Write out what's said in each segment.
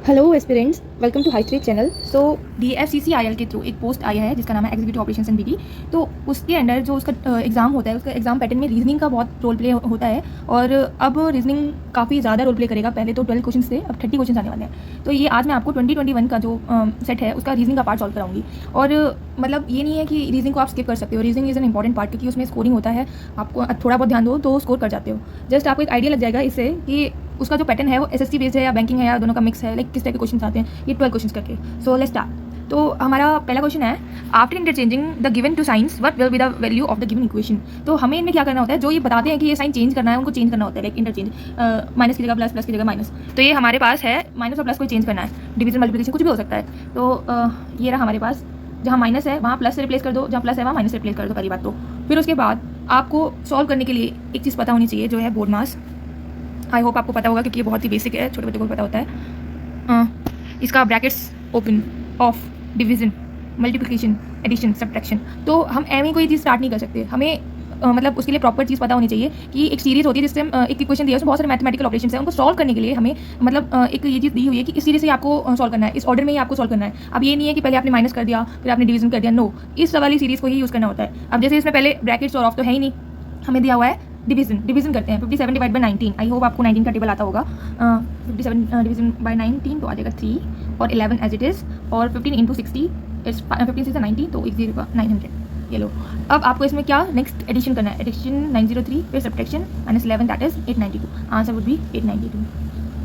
Hello aspirants, welcome to High Street channel. So DFCCIL के through एक post आया है जिसका नाम है एग्जीक्यूटिव ऑपरेशंस इन BD। तो उसके अंडर जो उसका एग्ज़ाम होता है, उसका एग्ज़ाम पैटर्न में रीजनिंग का बहुत रोल प्ले होता है। और अब रीजनिंग काफ़ी ज़्यादा रोल प्ले करेगा। पहले तो 12 क्वेश्चन थे, अब 30 क्वेश्चन आने वाले हैं। तो ये आज मैं आपको 2021 का जो सेट है उसका रीजनिंग का पार्ट सॉल्व कराऊंगी। और मतलब ये नहीं है कि रीजनिंग को आप स्किप कर सकते हो। Reasoning is an important part, क्योंकि उसमें स्कोरिंग होता है। आपको थोड़ा बहुत ध्यान दो तो स्कोर कर जाते हो। जस्ट आपको एक आइडिया लग जाएगा इससे कि उसका जो पैटर्न है वो SST बेस्ड है या बैंकिंग है या दोनों का मिक्स है, लाइक किस टाइप के क्वेश्चन आते हैं ये 12 क्वेश्चन करके। So let's start. तो हमारा पहला क्वेश्चन है, after interchanging the given two signs what will be the value of the given equation. तो हमें इनमें क्या करना होता है, जो ये बताते हैं कि ये साइन चेंज करना है, उनको चेंज करना होता है, लाइक इंटरचेंज, माइनस की जगह प्लस, प्लस की जगह माइनस। तो ये हमारे पास है माइनस और प्लस को चेंज करना है, डिवीजन मल्टीप्लिकेशन कुछ भी हो सकता है। तो ये रहा हमारे पास, जहाँ माइनस है वहाँ प्लस से रिप्लेस कर दो, जहाँ प्लस है वहाँ माइनस से रिप्लेस कर दो, पहली बात। तो फिर उसके बाद आपको सॉल्व करने के लिए एक चीज़ पता होनी चाहिए, जो है बोर्ड मास। आई होप आपको पता होगा, क्योंकि ये बहुत ही बेसिक है, छोटे बच्चों को पता होता है। इसका brackets open, of, division, multiplication, addition, subtraction. तो हम एवं कोई चीज़ स्टार्ट नहीं कर सकते। हमें मतलब उसके लिए प्रॉपर चीज़ पता होनी चाहिए कि एक सीरीज होती है जिससे हम एक इक्वेशन दिया है, उसमें बहुत सारे मैथमेटिकल ऑपरेशंस हैं, उनको सॉल्व करने के लिए हमें मतलब एक ये चीज़ दी हुई है कि इस सीरीज से आपको सॉल्व करना है, इस ऑर्डर में ही आपको सॉल्व करना है। अब ये नहीं है कि पहले आपने माइनस कर दिया फिर आपने डिवीजन कर दिया, नो, इस वाली सीरीज को ही यूज़ करना होता है। अब जैसे इसमें पहले ब्रैकेट्स और ऑफ तो है ही नहीं, हमें दिया हुआ है डिवीजन करते हैं। 57 डिवाइड बाई 19, आई होप आपको 19 का टेबल आता होगा। 57 डिवीजन बाई 19 तो आ जाएगा 3 और 11 एज इट इज़, और 15 इंटू 60 इज 15 से 90, तो 1 0 का 900। ये लो, अब आपको इसमें क्या नेक्स्ट एडिशन करना है, एडिशन 903, फिर subtraction -11 that is 892। Answer would be 892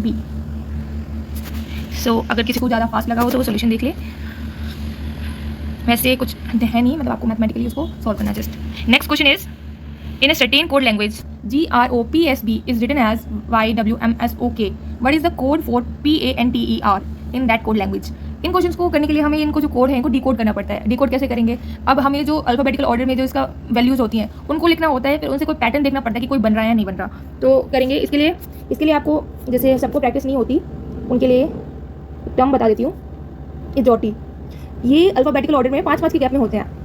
B. So अगर किसी को ज़्यादा फास्ट लगा हो तो वो सोल्यूशन देख ले। वैसे कुछ है नहीं, मतलब आपको मैथमेटिकली उसको सॉल्व करना है just. Next question is, in a certain code language GROPSB is written as YWMSOK, what is the code for PANTER in that code language। In questions को करने के लिए हमें इनको जो कोड है इनको डिकोड करना पड़ता है। डिकोड कैसे करेंगे, अब हमें जो अल्फाबेटिकल ऑर्डर में जो इसका वैल्यूज़ होती हैं उनको लिखना होता है, फिर उनसे कोई पैटर्न देखना पड़ता है कि कोई बन रहा है या नहीं बन रहा। तो करेंगे इसके लिए आपको, जैसे सबको प्रैक्टिस नहीं होती उनके लिए टर्म बता देती हूँ। इजोटी, ये अल्फाबेटिकल ऑर्डर में 5-5 के गैप में होते हैं।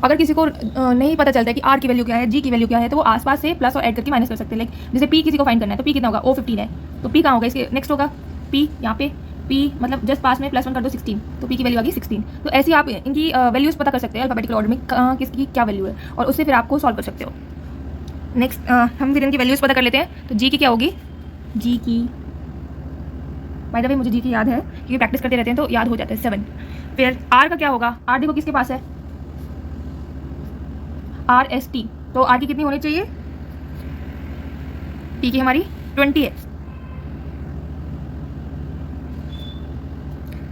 अगर किसी को नहीं पता चलता है कि R की वैल्यू क्या है, G की वैल्यू क्या है, तो वो आसपास से प्लस और ऐड करके माइनस कर सकते हैं। लाइक जैसे P किसी को फाइंड करना है तो P कितना होगा, O15 है, तो P कहाँ होगा, इसके नेक्स्ट होगा P, यहाँ पे P मतलब जस्ट पास में +1 कर दो 16, तो P की वैल्यू आ गई 16। तो ऐसे ही आप इनकी वैल्यूज़ पता कर सकते हैं अल्फाबेटिकल ऑर्डर में किसकी क्या वैल्यू है, और उससे फिर आपको सॉल्व कर सकते हो। नेक्स्ट हम फिर इनकी वैल्यूज़ पता कर लेते हैं। तो G की क्या होगी, G की, बाय द वे मुझे G की याद है क्योंकि प्रैक्टिस करते रहते हैं तो याद हो जाता है, 7। फिर R का क्या होगा, R देखो किसके पास है, RST, तो R की कितनी होनी चाहिए, T की हमारी 20 है,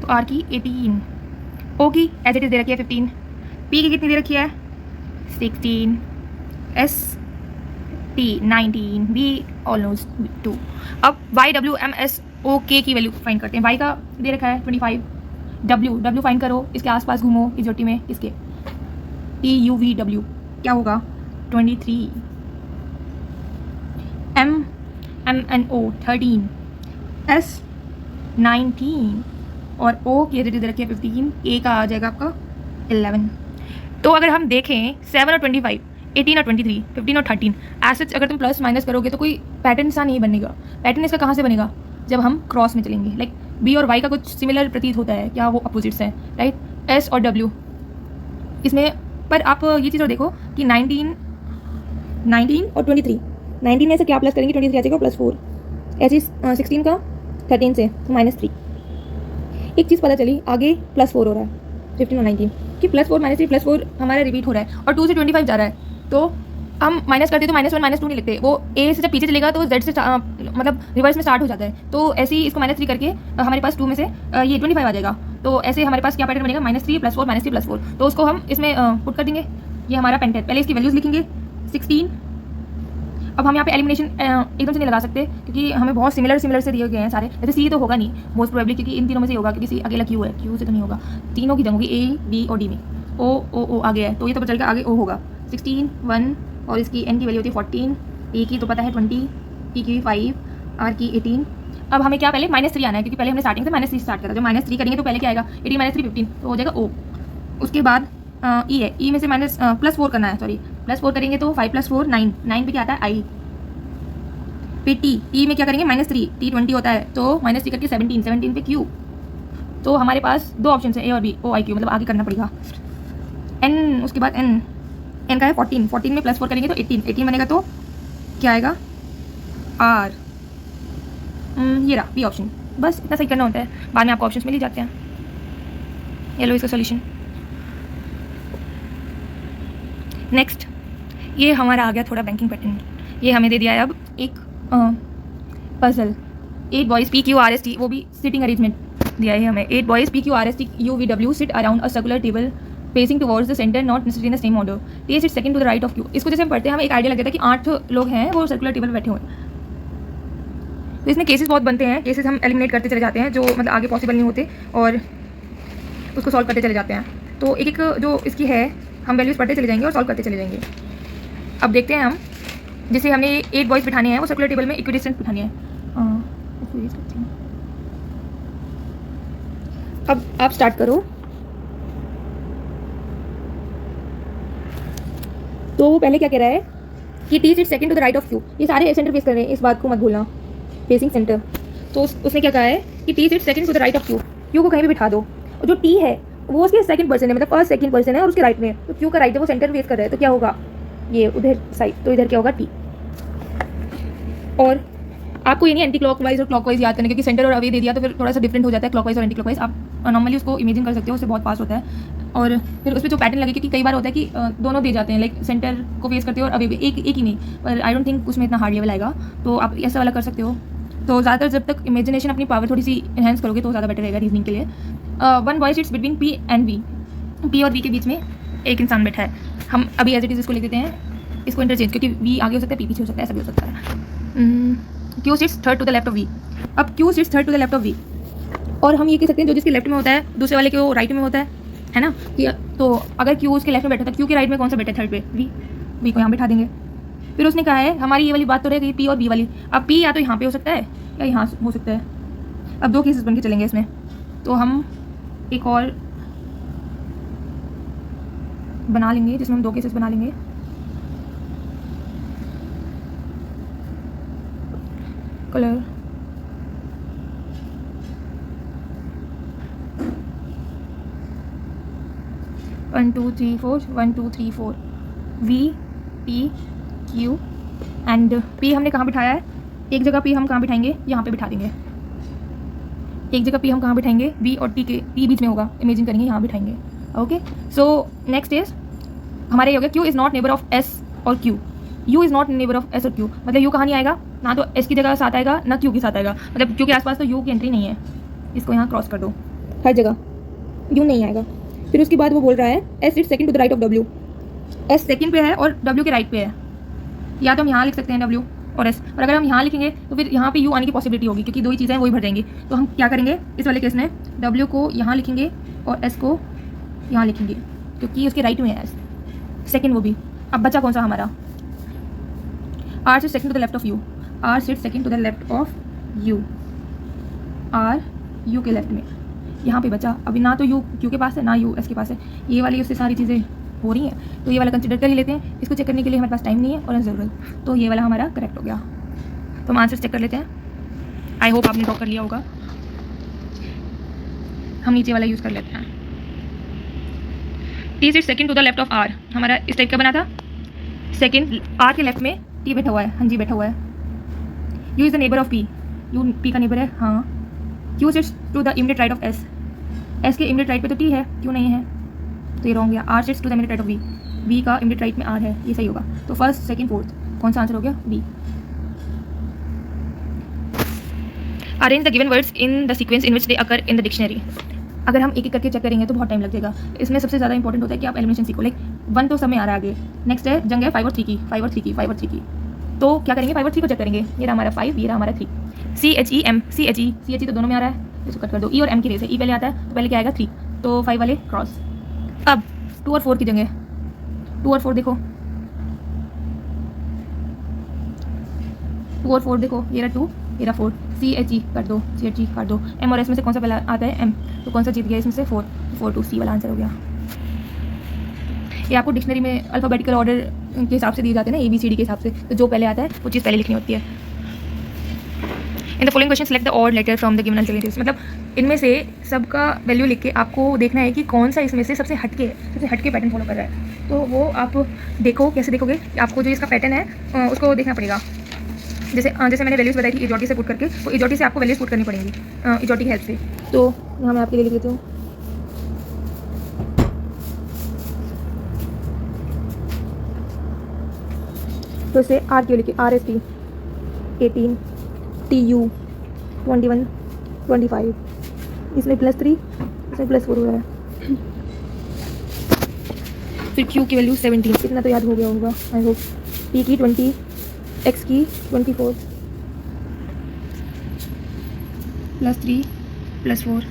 तो R की 18। O की एज इट इज दे रखी है 15, P की कितनी दे रखी है 16, S T 19, B ऑलमोस्ट 2। अब YWMSOK की वैल्यू फाइंड करते हैं। Y का दे रखा है 25, W फाइंड करो, इसके आसपास घूमो इस जोटी में, इसके TUVW क्या होगा 23, MNO 13, S 19 और O की एज रखी है 15, A का आ जाएगा आपका 11। तो अगर हम देखें 7 और 25, 18 और 23, 15 और 13, एसेट्स अगर तुम प्लस माइनस करोगे तो कोई पैटर्न सा नहीं बनेगा। पैटर्न इसका कहाँ से बनेगा, जब हम क्रॉस में चलेंगे। लाइक B और Y का कुछ सिमिलर प्रतीत होता है, क्या वो अपोजिट्स हैं, राइट। S और W इसमें, पर आप ये चीज़ और देखो कि 19 और 23, 19 में से क्या प्लस करेंगे, 23 आ जाएगा +4, ऐसे 16 का 13 से तो -3। एक चीज़ पता चली, आगे +4 हो रहा है 15 और 19 कि +4 -3 +4 हमारा रिपीट हो रहा है, और 2 से 25 जा रहा है। तो हम माइनस करते तो -1 -2 नहीं लिखते, वो A से जब पीछे चलेगा तो Z से मतलब रिवर्स में स्टार्ट हो जाता है। तो ऐसे ही इसको -3 करके हमारे पास 2 में से ये 25 आ जाएगा। तो ऐसे हमारे पास क्या पैटर्न बनेगा, -3 +4 -3 +4, तो उसको हम इसमें पुट कर देंगे। ये हमारा पेंटेन, पहले इसकी वैल्यूज़ लिखेंगे 16। अब हम यहाँ पे एलिमिनेशन एकदम से नहीं लगा सकते क्योंकि हमें बहुत सिमिलर से दिए गए हैं सारे। जैसे C तो होगा नहीं मोस्ट प्रोबेबली, क्योंकि इन तीनों में से होगा, क्योंकि C अकेला Q है, Q से तो नहीं होगा। तीनों की जगह होगी A, B और D में O आगे है, तो ये तो पता चलेगा आगे O होगा 16, 1, और इसकी N की वैल्यू होती है 14, A की तो पता है 20, T की 5, R की 18। अब हमें क्या पहले -3 आना है, क्योंकि पहले हमने स्टार्टिंग से -3 स्टार्ट करा। जब -3 करेंगे तो पहले क्या आएगा, 18 -3 15, तो हो जाएगा O। उसके बाद E है, E में से +4 करना है, सॉरी +4 करेंगे तो 5 + 4 9, 9 पे क्या आता है I। फिर टी में क्या करेंगे -3, टी 20 होता है तो -3 करके 17 पे क्यू। तो हमारे पास दो ऑप्शन है, ए और बी, ओ आई क्यू, मतलब आगे करना पड़ेगा। एन, उसके बाद एन का है 14 में +4 करेंगे तो 18 बनेगा, तो क्या आएगा आर। ये रहा बी ऑप्शन। बस इतना सही करना होता है, बाद में आपको ऑप्शन मिल ही जाते हैं। ये लो इसका सोल्यूशन। नेक्स्ट, ये हमारा आ गया थोड़ा बैंकिंग पैटर्न। ये हमें दे दिया है अब एक पजल, 8 बॉयज़ PQRST, वो भी सिटिंग अरेंजमेंट दिया है हमें। 8 boys PQRST UVW sit around a circular table facing towards the centre, not necessary in the same order. ये sit second to the right of Q. इसको जैसे हम पढ़ते हैं हमें एक आइडिया लग जाता है कि 8 लोग हैं वो सर्कुलर टेबल पर बैठे हुए हैं। तो इसमें केसेस बहुत बनते हैं, केसेस हम एलिमिनेट करते चले जाते हैं जो मतलब आगे पॉसिबल नहीं होते, और उसको सॉल्व करते चले जाते हैं। तो एक एक जो इसकी है हम वैल्यूज़ पढ़ते चले जाएंगे और सॉल्व करते चले जाएंगे। अब देखते हैं हम, जैसे हमने 8 बॉयज़ बिठाने हैं वो सर्कुलर टेबल में इक्विडिस्टेंस बिठानी है। अब आप स्टार्ट करो। तो पहले क्या कह रहा है कि T sit second to the right of Q. ये सारे सेंटर फेस कर रहे हैं, इस बात को मत भूलना, फेसिंग सेंटर। तो उसने क्या कहा है कि T sit second to the right of Q, Q को कहीं भी बिठा दो, और जो टी है वो उसके सेकंड पर्सन है, मतलब फर्स्ट सेकंड पर्सन है और उसके राइट में, तो क्यू का राइट है वो सेंटर फेस कर रहा है, तो क्या होगा ये उधर साइड, तो इधर क्या होगा टी। और आपको ये नहीं एंटी क्लॉकवाइज और क्लॉकवाइज याद करने, क्योंकि सेंटर और अवे दे दिया तो फिर थोड़ा सा डिफरेंट हो जाता है क्लॉकवाइज और एंटी क्लॉकवाइज। आप नॉर्मली उसको इमेजिन कर सकते हो, उससे बहुत पास होता है। और फिर उस पर जो पैटर्न लगे, क्योंकि कई बार होता है कि दोनों दे जाते हैं, लाइक सेंटर को फेस करते हो और अवे भी एक ही नहीं, पर आई डोंट थिंक उसमें इतना हार्ड लेवल आएगा, तो आप ऐसा वाला कर सकते हो। तो ज़्यादातर जब तक इमेजिनेशन अपनी पावर थोड़ी सी इन्हेंस करोगे तो ज़्यादा बेटर रहेगा रीजनिंग के लिए। 1 boy sits between P and V, P और वी के बीच में एक इंसान बैठा है। हम अभी एज इट इज इसको लिख देते हैं, इसको इंटरचेंज, क्योंकि वी आगे हो सकता है पी पीछे हो सकता है, ऐसा भी हो सकता है। Q sits third to the left of V. अब Q sits third to the left of V, और हम ये कह सकते हैं जो जिसके लेफ्ट में होता है दूसरे वाले के वो राइट में होता है ना। तो अगर क्यू उसके लेफ्ट में बैठा था, क्यू के राइट में कौन सा बैठा है थर्ड पे, वी को यहाँ बैठा देंगे। फिर उसने कहा है हमारी ये वाली बात तो रहेगी पी और बी वाली। अब पी या तो यहाँ पे हो सकता है या यहाँ हो सकता है। अब 2 केसेस बन के चलेंगे इसमें, तो हम एक और बना लेंगे जिसमें हम 2 केसेस बना लेंगे। Colour one two three four V P Q and P हमने कहाँ बिठाया है, एक जगह पी हम कहाँ बिठाएंगे, यहाँ पे बिठा देंगे। एक जगह पी हम कहाँ बिठाएंगे, वी और टी के पी बीच में होगा, इमेजिन करेंगे यहाँ बिठाएंगे। ओके, सो नेक्स्ट इज हमारे ये हो गया Q is not neighbour of S और Q, U is not neighbour of S और क्यू। मतलब यू कहाँ नहीं आएगा, ना तो एस की जगह साथ आएगा ना क्यू के साथ आएगा, मतलब क्यू के आसपास तो यू की एंट्री नहीं है, इसको यहाँ क्रॉस कर दो, हर जगह यू नहीं आएगा। फिर उसके बाद वो बोल रहा है S it second to the right of W, S second पे है और डब्ल्यू के राइट पे है, या तो हम यहाँ लिख सकते हैं डब्ल्यू और एस, और अगर हम यहाँ लिखेंगे तो फिर यहाँ पे यू आने की पॉसिबिलिटी होगी, क्योंकि 2 ही चीज़ें वही भर जाएंगी। तो हम क्या करेंगे इस वाले केस में, डब्ल्यू को यहाँ लिखेंगे और एस को यहाँ लिखेंगे, क्योंकि उसके राइट में है एस सेकंड वो भी। अब बचा कौन सा हमारा, R sit second to the left of U, R sit second to the left of U, R U के लेफ्ट में, यहाँ पे बचा। अभी ना तो यू क्यू के पास है ना यू एस के पास है, ये वाली उससे सारी चीज़ें हो रही हैं, तो ये वाला कंसिडर कर ही लेते हैं। इसको चेक करने के लिए हमारे पास टाइम नहीं है और ज़रूरत, तो ये वाला हमारा करेक्ट हो गया। तो हम आंसर चेक कर लेते हैं। आई होप आपने ड्रॉ कर लिया होगा। हम नीचे वाला यूज़ कर लेते हैं। T sit second to the left of R, हमारा इस टाइप का बना था। सेकंड आर के लेफ्ट में टी बैठा हुआ है, हाँ जी बैठा हुआ है। U is the neighbour of P, U P का नेबर है हाँ। Q sits to the immediate right of S, S के इमीडिएट राइट पे तो टी है, क्यू नहीं है, तो ये रॉन्ग गया। R sits to the immediate right of V, V का इमीडिएट राइट में आर है, ये सही होगा। तो फर्स्ट सेकंड फोर्थ कौन सा आंसर हो गया, B. Arrange the given words in the sequence in which they occur in the dictionary. अगर हम एक एक करके चेक करेंगे तो बहुत टाइम लग जाएगा। इसमें सबसे ज़्यादा इंपॉर्टेंट होता है कि आप एलिमिनेशन सीखो। लाइक 1 तो सब में आ रहा है आगे, नेक्स्ट है जंग है 5 और 3 की, 5 और 3 की, 5 और 3 की। तो क्या करेंगे 5 और 3 को चेक करेंगे, ये रहा हमारा 5, ये रहा हमारा 3। CHEM, CHE तो दोनों में आ रहा है, इसको कट कर दो। ई और एम की रेस है, ई पहले आता है तो पहले क्या आएगा 3, तो 5 वाले क्रॉस। अब 2 और 4 की जगह 2 और 4 देखो, 2 और 4 देखो, ये रहा 2 ये रहा 4, CHE काट दो, CHE काट दो। M और S में से कौन सा पहला आता है, M, तो कौन सा जीत गया इसमें से 4, 4 2 C वाला आंसर हो गया। ये आपको डिक्शनरी में अल्फ़ाबेटिकल ऑर्डर के हिसाब से दिए जाते हैं ना, ABCD के हिसाब से, तो जो पहले आता है वो चीज़ पहले लिखनी होती है। In the following question select the odd letter from the given alternatives. मतलब इनमें से सबका वैल्यू लिख के आपको देखना है कि कौन सा इसमें से सबसे हटके पैटर्न फॉलो कर रहा है। तो वो आप देखो, कैसे देखोगे, आपको जो इसका पैटर्न है उसको देखना पड़ेगा। जैसे मैंने वैल्यूज़ बताई थी इजॉटी से पुट करके, तो इजॉटी से आपको वैल्यूज़ पुट करनी पड़ेंगी इजॉटी की हेल्प से। तो यहाँ मैं आपके लिए लिख देती हूँ। तो इसे आर क्यू लिखिए, RST 18, TU 21, 25, इसमें +3, इसमें +4 हो रहा है। फिर Q की वैल्यू 17, इतना तो याद हो गया होगा आई होप। P की 20, X की 24, +3, +4,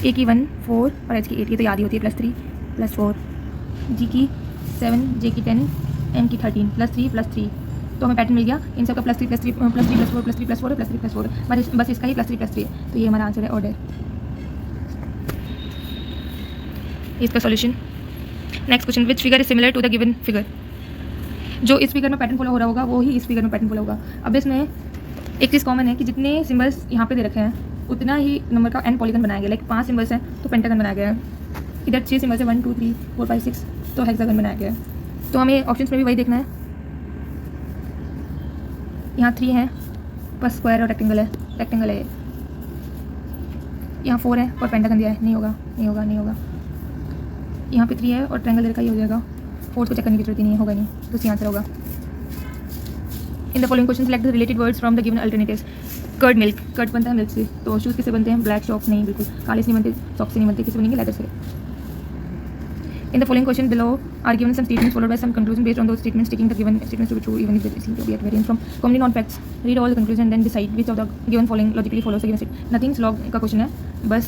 A की 1, 4 और H की 8, ये तो याद ही होती है, +3, +4, G की 7, J की 10, M की 13, +3, +3। तो हमें पैटर्न मिल गया इन सब का +3, +3, +3, +4, +3, +4 और +3, +4, बस इसका ही +3, +3 है। तो ये हमारा आंसर है ऑर्डर। इसका solution. Next question, which figure is similar to the given figure. जो इस फिगर में पैटर्न फॉलो हो रहा होगा वो ही इस फिगर में पैटर्न फॉलो होगा। अब इसमें एक चीज़ कॉमन है कि जितने सिम्बल्स यहाँ पे दे रखे हैं उतना ही नंबर का n पॉलीगन बनाया गया। लाइक 5 सिम्बल्स हैं तो पेंटागन बनाया गया है। इधर 6 सिम्बल्स है 1 2 3 4 5 6 तो हेक्सागन बनाया गया है। तो हमें ऑप्शन में भी वही देखना है। यहाँ 3 है, बस स्क्वायर और रेक्टेंगल है। यहाँ 4 है और पेंटागन दिया है, नहीं होगा। यहाँ पे 3 है और ट्रायंगल का ही हो जाएगा। 4 को चेक करने की जरूरत ही नहीं है, होगा नहीं, तो सी आंसर होगा। In the following question select the related words from the given alternatives. Curd milk, curd बनता है मिल्क से। तो शूज़ किससे बनते हैं? ब्लैक सॉक्स नहीं, बिल्कुल काले से नहीं बनते, सॉक्स से नहीं बनते, किससे बनेंगे? लेदर से। In the following question below are given some statements followed by some conclusion based on those statements, taking the given statements to be true even if they seem to be at variance from commonly known facts. Read all the conclusion and then decide which of the given following logically follows the given statement. Nothing log का question है, बस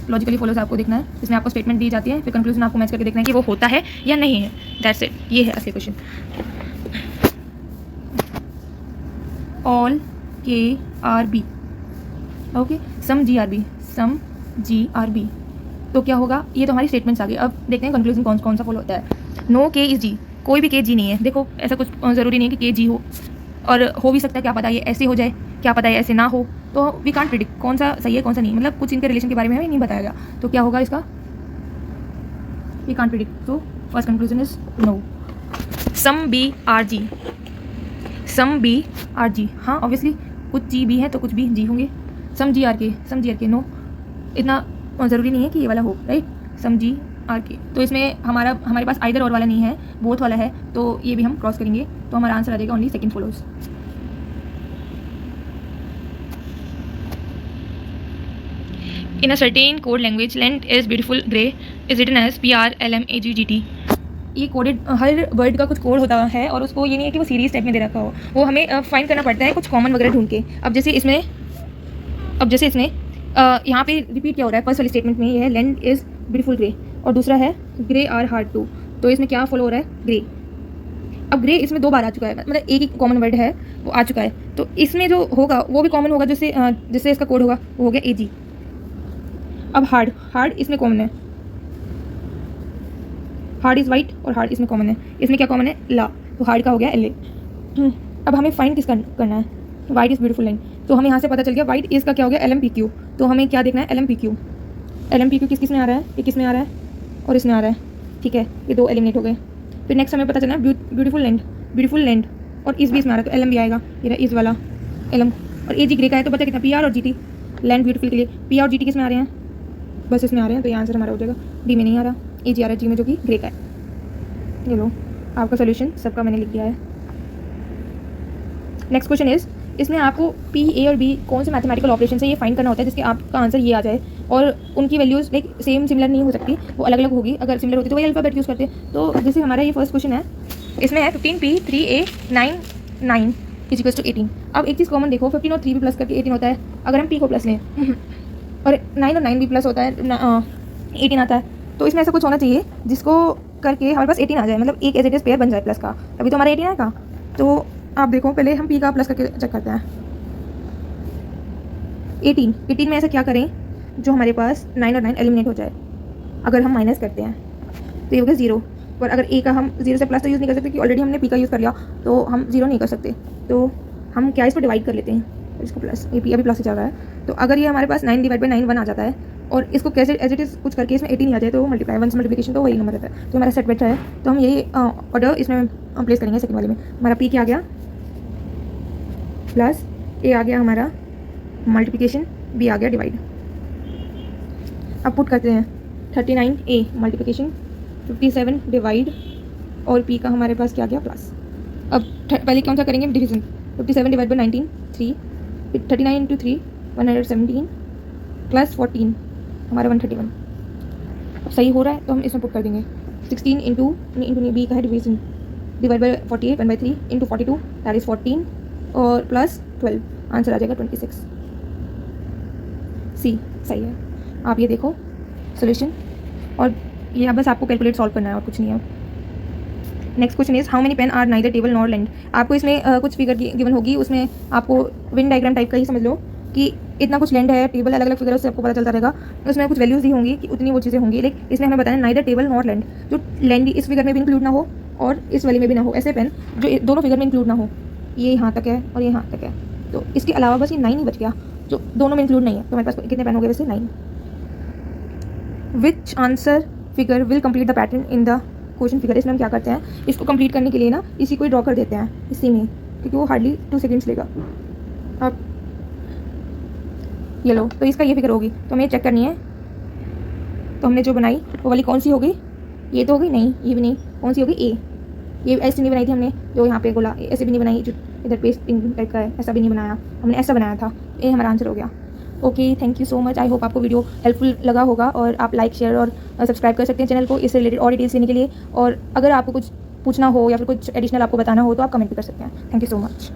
logically follows आपको देखना है। इसमें आपको statement दी जाती है, फिर कंक्लूजन आपको मैच करके देखना है कि वो होता है या नहीं है। दैट्स इट, ये है असली क्वेश्चन। ऑल KRB, ओके, सम GRB। तो क्या होगा? ये तो हमारी स्टेटमेंट्स आ गई। अब देखते हैं कंक्लूजन कौन सा फॉलो होता है। नो K इज G, कोई भी K G नहीं है। देखो ऐसा कुछ ज़रूरी नहीं है कि K G हो, और हो भी सकता है, क्या पता ये ऐसे हो जाए, क्या पता ये ऐसे ना हो। तो वी कांट प्रिडिक्ट कौन सा सही है कौन सा नहीं, मतलब कुछ इनके रिलेशन के बारे में हमें नहीं बताया गया। तो क्या होगा इसका? We can't predict. तो first conclusion is no. Some BRG, हाँ ऑब्वियसली कुछ G भी है तो कुछ भी G होंगे। सम GRK, नो, इतना ज़रूरी नहीं है कि ये वाला हो, राइट। सम GRK, तो इसमें हमारे पास आइदर और वाला नहीं है, बोथ वाला है, तो ये भी हम क्रॉस करेंगे, तो हमारा आंसर आ जाएगा only second follows. In a certain code language length is beautiful grey is written as PRLMAGGT। ये कोडेड, हर वर्ड का कुछ कोड होता है और उसको ये नहीं है कि वो सीरीज टाइप में दे रखा हो, वो हमें फाइंड करना पड़ता है कुछ कॉमन वगैरह ढूंढ के। अब जैसे इसमें यहाँ पे रिपीट क्या हो रहा है? फर्स्ट वाली स्टेटमेंट में ये है लैंड इज़ ब्यूटीफुल ग्रे, और दूसरा है ग्रे आर हार्ड टू। तो इसमें क्या फॉलो हो रहा है? ग्रे। अब ग्रे इसमें 2 बार आ चुका है, मतलब एक ही कॉमन वर्ड है वो आ चुका है, तो इसमें जो होगा वो भी कॉमन होगा, जिससे इसका कोड होगा वो हो गया AG। अब हार्ड इसमें कॉमन है, हार्ड इज़ वाइट और हार्ड इसमें कॉमन है। इसमें क्या कॉमन है? ला, तो हार्ड का हो गया LA। अब हमें फाइंड किसका करना है? वाइट इज़ ब्यूटीफुल लाइन, तो हमें यहाँ से पता चल गया वाइट इज़ का क्या हो गया? LMPQ। तो हमें क्या देखना है? LMPQ किस में आ रहा है? ये किस में आ रहा है और इसमें आ रहा है, ठीक है, ये 2 एलिमिनेट हो गए। फिर नेक्स्ट हमें पता चलना है ब्यूटीफुल लैंड, और इस भी इसमें आ रहा है, तो LM भी आएगा, ये रहा इस वाला LM, और AG ग्रे का है, तो बचा कितना? PR और GT। लैंड ब्यूटीफुल के लिए PR और GT किस में आ रहे हैं? बस इसमें आ रहे हैं, तो ये आंसर हमारा हो जाएगा। D में नहीं आ रहा, AG आ रहा है G में, जो कि ग्रे का है। ये लो आपका सोल्यूशन, सबका मैंने लिख दिया है। नेक्स्ट क्वेश्चन इज, इसमें आपको P, A और B कौन से मैथमेटिकल ऑपरेशन से ये फाइंड करना होता है जिसके आपका आंसर ये आ जाए, और उनकी वैल्यूज़ लाइक सिमिलर नहीं हो सकती, वो अलग अलग होगी। अगर सिमिलर होती तो वही अल्फ़ाबेट यूज़ करते। तो जैसे हमारा ये फर्स्ट क्वेश्चन है, इसमें है 15P 3A 9 is equal to 18। अब एक चीज़ कॉमन देखो, 15 और 3 भी प्लस करके 18 होता है, अगर हम P को प्लस लें और 9 और 9 भी प्लस होता है, 18 आता है। तो इसमें ऐसा कुछ होना चाहिए जिसको करके हमारे पास 18 आ जाए, मतलब एक एज इट इज़ पेयर बन जाए प्लस का, तभी तो हमारा 18 आएगा। तो आप देखो, पहले हम P का प्लस करके चेक करते हैं। 18 में ऐसा क्या करें जो हमारे पास 9 और 9 एलिमिनेट हो जाए। अगर हम माइनस करते हैं तो ये हो गया 0, और अगर A का हम 0 से प्लस तो यूज़ नहीं कर सकते क्योंकि ऑलरेडी हमने P का यूज़ कर लिया, तो हम 0 नहीं कर सकते। तो हम क्या इसको डिवाइड कर लेते हैं, इसको प्लस, ए पी अभी प्लस से चल रहा है। तो अगर ये हमारे पास 9 डिवाइड बाई 9 1 आ जाता है और इसको कैसे एज इट इज़ कुछ करके इसमें 18 आ जाए तो वो मल्टीप्लाई 1 से मल्टीप्लिकेशन तो वही नंबर रहता है। तो हमारा सेट बैठा है, तो हम यही ऑर्डर इसमें प्लेस करेंगे सेकंड वाले में। हमारा पी क्या आ गया प्लस, ए आ गया हमारा मल्टीप्लिकेशन, बी आ गया डिवाइड। अब पुट करते हैं 39 ए मल्टीप्लिकेशन, 57 डिवाइड और पी का हमारे पास क्या गया प्लस। अब पहले कौन सा करेंगे division, 57 divide by 19 3, 39 into 3 117 plus 14 हमारा 131। अब सही हो रहा है तो हम इसमें पुट कर देंगे 16 इंटू बी का है division, divide by 48 1 by 3 into 42 that is 14 और प्लस 12, आंसर आ जाएगा 26। सी सही है। आप ये देखो सोल्यूशन, और ये बस आपको कैलकुलेट सॉल्व करना है और कुछ नहीं है। Next question is how many pen are neither table nor length. आपको इसमें कुछ फिगर गिवन होगी, उसमें आपको विन डायग्राम टाइप का ही समझ लो कि इतना कुछ लेंथ है, टेबल अलग अलग फिगर, उससे आपको पता चलता रहेगा। उसमें कुछ वैल्यूज दी होंगी कि उतनी वो चीज़ें होंगी, लेकिन इसमें हमें बताना नाइदर टेबल नॉर लेंथ, जो लेंथ इस फिगर में भी इंक्लूड ना हो और इस वाले में भी ना हो, ऐसे पेन जो दोनों फिगर में इंक्लूड ना हो, ये यहाँ तक है और ये यहाँ तक है। तो इसके अलावा बस ये 9 ही बच गया जो दोनों में इंक्लूड नहीं है। तो हमारे पास कितने पेन हो गए वैसे 9। विच answer figure will complete the pattern in the question figure. इसमें हम क्या करते हैं, इसको कंप्लीट करने के लिए ना इसी को ड्रॉ कर देते हैं इसी में, क्योंकि वो हार्डली 2 सेकेंड्स लेगा। अब ये लो, तो इसका ये फिगर होगी, तो हमें चेक करनी है। तो हमने जो बनाई वो वाली कौन सी होगी, ये तो होगी नहीं, ये भी नहीं, कौन सी होगी ए। ये ऐसी नहीं बनाई थी हमने जो यहाँ पे गोला, ऐसे भी नहीं बनाई जो इधर पेस्टिंग टाइप का है, ऐसा भी नहीं बनाया हमने, ऐसा बनाया था। ये हमारा आंसर हो गया। Okay, thank you so much. I hope आपको वीडियो हेल्पफुल लगा होगा, और आप लाइक शेयर और सब्सक्राइब कर सकते हैं चैनल को इससे रिलेटेड और डिटेल्स लेने के लिए। और अगर आपको कुछ पूछना हो या फिर कुछ एडिशनल आपको बताना हो तो आप कमेंट भी कर सकते हैं। Thank you so much.